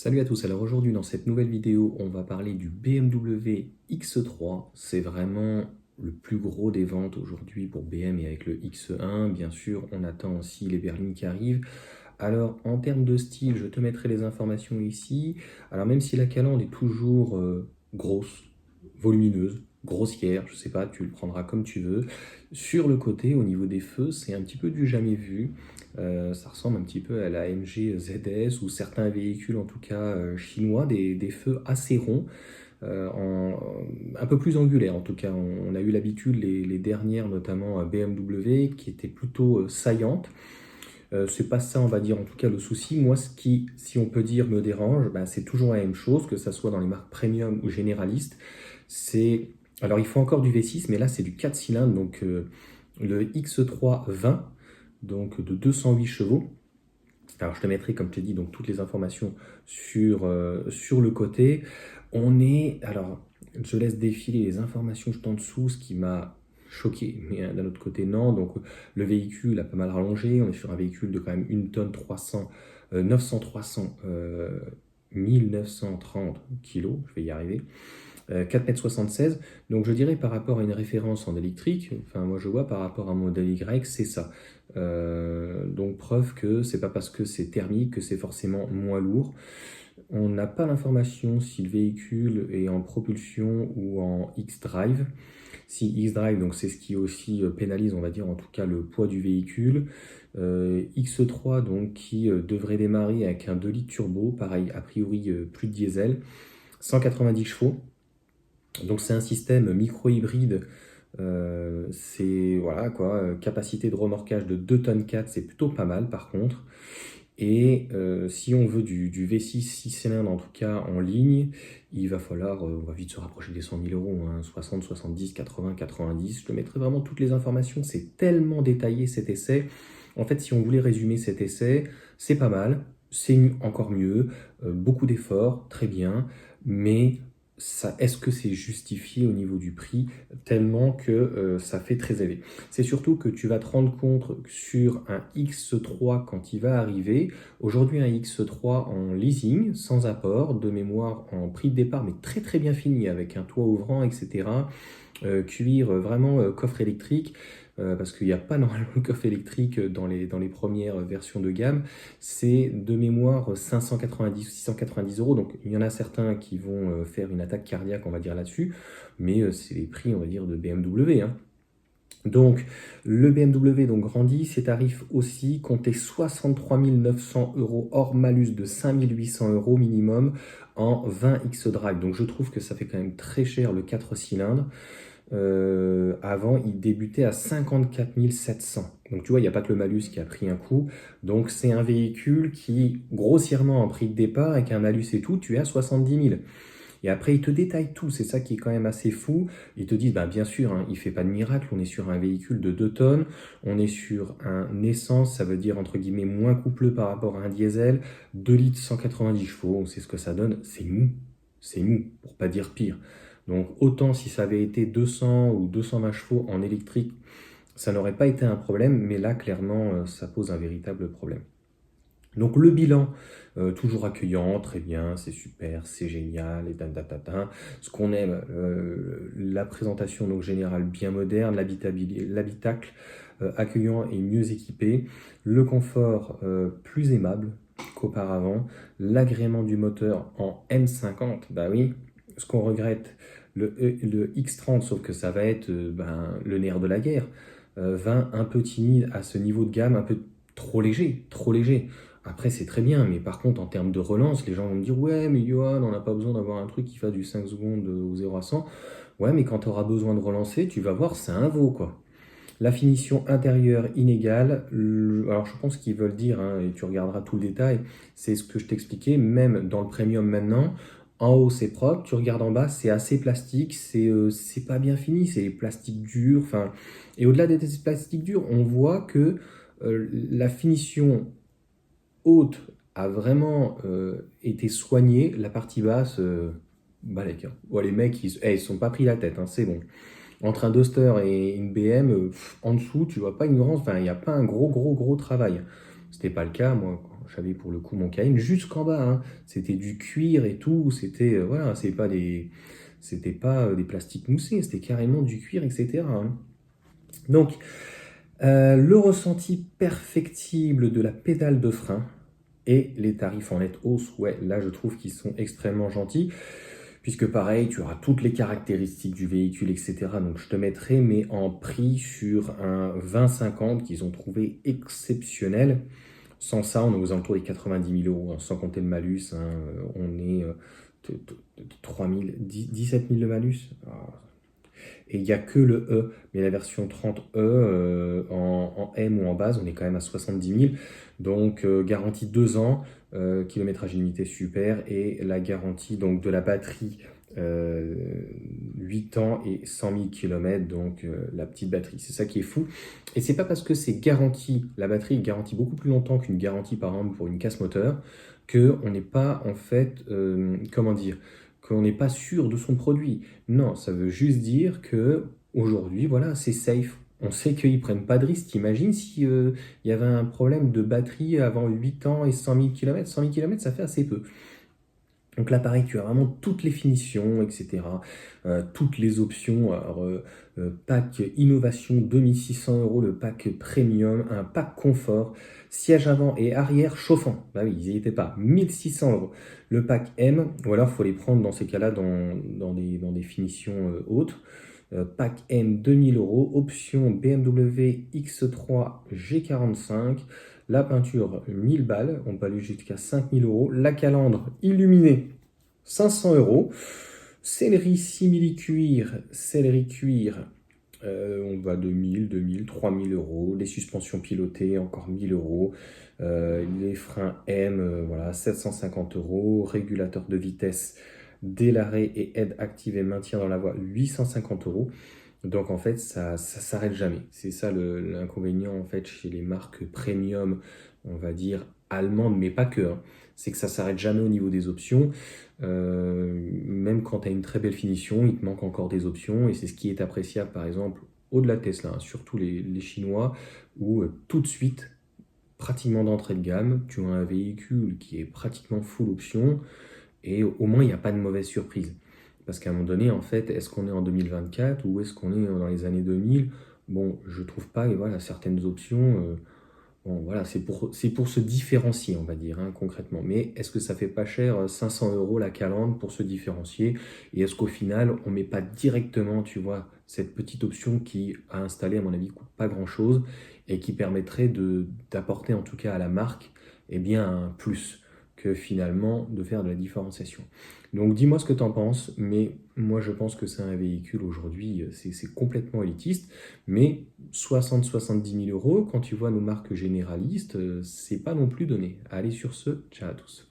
Salut à tous, alors aujourd'hui dans cette nouvelle vidéo on va parler du BMW X3. C'est vraiment le plus gros des ventes aujourd'hui pour BM et avec le X1 bien sûr on attend aussi les berlines qui arrivent. Alors en termes de style je te mettrai les informations ici. Alors même si la calandre est toujours grosse, volumineuse, grossière, je sais pas, tu le prendras comme tu veux. Sur le côté au niveau des feux c'est un petit peu du jamais vu. Ça ressemble un petit peu à la MG ZS ou certains véhicules, en tout cas chinois, des feux assez ronds, un peu plus angulaires en tout cas. On a eu l'habitude, les dernières, notamment BMW, qui étaient plutôt saillantes. C'est pas ça, on va dire, en tout cas le souci. Moi, ce qui, si on peut dire, me dérange, bah, c'est toujours la même chose, que ça soit dans les marques premium ou généralistes. Alors il faut encore du V6, mais là c'est du 4 cylindres, donc le X3 20, donc de 208 chevaux. Alors je te mettrai, comme je t'ai dit, donc toutes les informations sur le côté. Alors je laisse défiler les informations juste en dessous, ce qui m'a choqué, mais d'un autre côté non. Donc le véhicule a pas mal rallongé, on est sur un véhicule de quand même 1 tonne 300, 900, 1930 kilos, je vais y arriver. 4,76 m. Donc je dirais par rapport à une référence en électrique, enfin moi je vois par rapport à un modèle Y, c'est ça. Donc preuve que c'est pas parce que c'est thermique que c'est forcément moins lourd. On n'a pas l'information si le véhicule est en propulsion ou en X-Drive. Si X-Drive, donc c'est ce qui aussi pénalise, on va dire en tout cas le poids du véhicule. X3 donc qui devrait démarrer avec un 2 litres turbo, pareil a priori plus de diesel, 190 chevaux. Donc c'est un système micro-hybride, c'est voilà quoi, capacité de remorquage de 2 tonnes 4, c'est plutôt pas mal par contre. Et si on veut du V6 6 cylindres en tout cas en ligne, il va falloir, on va vite se rapprocher des 100 000 euros, hein, 60, 70, 80, 90. Je te mettrai vraiment toutes les informations, c'est tellement détaillé cet essai. En fait, si on voulait résumer cet essai, c'est pas mal, c'est encore mieux, beaucoup d'efforts, très bien, mais est-ce que c'est justifié au niveau du prix tellement que ça fait très élevé. C'est surtout que tu vas te rendre compte sur un X3 quand il va arriver. Aujourd'hui, un X3 en leasing, sans apport, de mémoire en prix de départ, mais très très bien fini, avec un toit ouvrant, etc. Cuir, vraiment coffre électrique, parce qu'il n'y a pas normalement de coffre électrique dans les premières versions de gamme. C'est de mémoire 590 ou 690 euros, donc il y en a certains qui vont faire une attaque cardiaque, on va dire là-dessus, mais c'est les prix, on va dire, de BMW, hein. Donc, le BMW donc grandit, ses tarifs aussi, comptez 63 900 euros hors malus de 5 800 euros minimum en 20 X-Drive. Donc, je trouve que ça fait quand même très cher le 4 cylindres. Avant, il débutait à 54 700. Donc, tu vois, il n'y a pas que le malus qui a pris un coup. Donc, c'est un véhicule qui, grossièrement, en prix de départ, avec un malus et tout, tu es à 70 000. Et après, ils te détaillent tout, c'est ça qui est quand même assez fou. Ils te disent, bah, bien sûr, hein, il ne fait pas de miracle, on est sur un véhicule de 2 tonnes, on est sur un essence, ça veut dire entre guillemets moins coupleux par rapport à un diesel, 2 litres 190 chevaux, on sait ce que ça donne, c'est mou, pour pas dire pire. Donc autant si ça avait été 200 ou 220 chevaux en électrique, ça n'aurait pas été un problème, mais là, clairement, ça pose un véritable problème. Donc le bilan, toujours accueillant, très bien, c'est super, c'est génial, et tatatata. Ce qu'on aime, la présentation donc générale bien moderne, l'habitacle accueillant et mieux équipé, le confort plus aimable qu'auparavant, l'agrément du moteur en M50, bah oui, ce qu'on regrette, le X30, sauf que ça va être le nerf de la guerre, 20 un peu timide à ce niveau de gamme, un peu trop léger, trop léger. Après, c'est très bien, mais par contre, en termes de relance, les gens vont me dire, ouais, mais Johan, on n'a pas besoin d'avoir un truc qui fasse du 5 secondes au 0 à 100. Ouais, mais quand tu auras besoin de relancer, tu vas voir, c'est un veau, quoi. La finition intérieure inégale, alors je pense qu'ils veulent dire, hein, et tu regarderas tout le détail, c'est ce que je t'expliquais, même dans le premium maintenant, en haut c'est propre, tu regardes en bas, c'est assez plastique, c'est pas bien fini, c'est plastique dur, enfin, et au-delà des plastiques durs, on voit que la finition haute a vraiment été soignée, la partie basse, balèque, hein. Ouais, les mecs, ils se sont pas pris la tête, hein, c'est bon. Entre un Duster et une BM, en dessous, tu vois pas une grande, enfin, il n'y a pas un gros travail. C'était pas le cas, moi, quand j'avais pour le coup mon Cayenne jusqu'en bas, hein. C'était du cuir et tout, voilà, c'était pas des plastiques moussés, c'était carrément du cuir, etc., hein. Donc, le ressenti perfectible de la pédale de frein et les tarifs en nette hausse, ouais, là je trouve qu'ils sont extrêmement gentils, puisque pareil, tu auras toutes les caractéristiques du véhicule, etc. Donc je te mettrai, mais en prix sur un 2050 qu'ils ont trouvé exceptionnel. Sans ça, on est aux alentours des 90 000 euros, hein, sans compter le malus, hein, on est 3 000, 17 000 de malus. Ah. Et il n'y a que le E, mais la version 30E en M ou en base, on est quand même à 70 000. Donc garantie 2 ans, kilométrage illimité super, et la garantie donc de la batterie 8 ans et 100 000 km, donc la petite batterie. C'est ça qui est fou. Et c'est pas parce que c'est garanti, la batterie est garantie beaucoup plus longtemps qu'une garantie par exemple pour une casse moteur, qu'on n'est pas en fait, comment dire, qu'on n'est pas sûr de son produit. Non, ça veut juste dire que aujourd'hui, voilà, c'est safe. On sait qu'ils ne prennent pas de risque. T'imagines si il y avait un problème de batterie avant 8 ans et 100 000 km? 100 000 km, ça fait assez peu. Donc là, pareil, tu as vraiment toutes les finitions, etc. Toutes les options. Alors, pack innovation, 2600 euros, le pack premium, un pack confort, siège avant et arrière chauffant. Bah oui, ils n'y étaient pas. 1600 euros. Le pack M, ou alors il faut les prendre dans ces cas-là dans des finitions hautes. Pack M, 2000 euros. Option BMW X3 G45. La peinture, 1000 balles, on peut aller jusqu'à 5000 euros. La calandre illuminée, 500 euros. Céleri simili-cuir, céleri cuir, on va de 1000, 2000, 3000 euros. Les suspensions pilotées, encore 1000 euros. Les freins M, voilà, 750 euros. Régulateur de vitesse dès l'arrêt et aide active et maintien dans la voie, 850 euros. Donc en fait, ça s'arrête jamais. C'est ça l'inconvénient en fait chez les marques premium, on va dire allemandes, mais pas que, hein. C'est que ça s'arrête jamais au niveau des options. Même quand tu as une très belle finition, il te manque encore des options et c'est ce qui est appréciable par exemple au-delà de Tesla, hein, surtout les Chinois, où tout de suite, pratiquement d'entrée de gamme, tu as un véhicule qui est pratiquement full option et au moins il n'y a pas de mauvaise surprise. Parce qu'à un moment donné, en fait, est-ce qu'on est en 2024 ou est-ce qu'on est dans les années 2000? Bon, je trouve pas, et voilà, certaines options, bon, voilà, c'est pour se différencier, on va dire, hein, concrètement. Mais est-ce que ça fait pas cher, 500 euros la calandre pour se différencier? Et est-ce qu'au final, on met pas directement, tu vois, cette petite option qui, à installer, à mon avis, coûte pas grand-chose et qui permettrait d'apporter, en tout cas à la marque, eh bien, un plus que finalement de faire de la différenciation. Donc dis-moi ce que tu en penses, mais moi je pense que c'est un véhicule aujourd'hui, c'est complètement élitiste, mais 60-70 000 euros, quand tu vois nos marques généralistes, c'est pas non plus donné. Allez sur ce, ciao à tous.